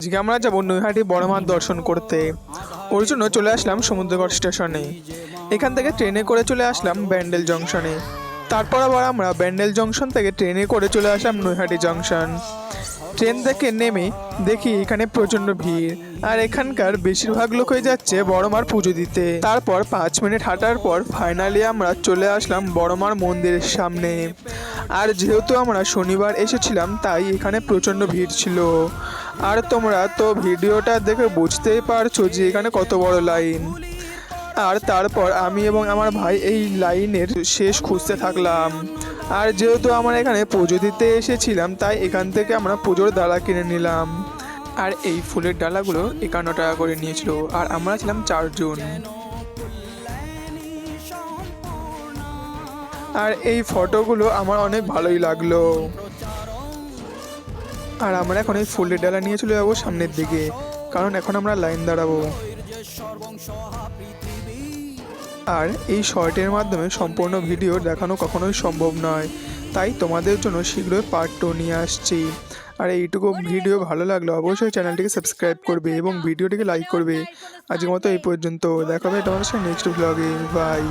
আজকে আমরা যাবো নৈহাটি বড় মাঠ দর্শন করতে। ওর জন্য চলে আসলাম সমুদ্রগড় স্টেশনে। এখান থেকে ট্রেনে করে চলে আসলাম ব্যান্ডেল জংশনে। তারপর আবার আমরা ব্যান্ডেল জংশন থেকে ট্রেনে করে চলে আসলাম নৈহাটি জংশন। ট্রেন থেকে নেমে দেখি এখানে প্রচণ্ড ভিড়, আর এখানকার বেশিরভাগ লোকই যাচ্ছে বড়মার পুজো দিতে। তারপর 5 মিনিট হাঁটার পর ফাইনালি আমরা চলে আসলাম বড়মার মন্দিরের সামনে। আর যেহেতু আমরা শনিবার এসেছিলাম তাই এখানে প্রচণ্ড ভিড় ছিল। আর তোমরা তো ভিডিওটা দেখে বুঝতেই পারছো যে এখানে কত বড় লাইন। আর তারপর আমি এবং আমার ভাই এই লাইনের শেষ খুঁজতে থাকলাম। আর যেহেতু আমরা এখানে পুজো দিতে এসেছিলাম তাই এখান থেকে আমরা পুজোর ডালা কিনে নিলাম। আর এই ফুলের ডালাগুলো 51 টাকা করে নিয়েছিল, আর আমরা ছিলাম 4 জন। আর এই ফটোগুলো আমার অনেক ভালোই লাগলো। আর আমরা এখন এই ফুলের ডালা নিয়ে চলে যাবো সামনের দিকে, কারণ এখন আমরা লাইন দাঁড়াবো। আর এই শর্টের মাধ্যমে সম্পূর্ণ ভিডিও দেখানো কখনোই সম্ভব নয়, তাই তোমাদের জন্য শীঘ্রই পার্ট 2 নিয়ে আসছি। আর এইটুকু ভিডিও ভালো লাগলে অবশ্যই চ্যানেলটিকে সাবস্ক্রাইব করবে এবং ভিডিওটিকে লাইক করবে। আজকের মতো এই পর্যন্ত, দেখা হবে তোমাদের সাথে নেক্সট ব্লগে। বাই।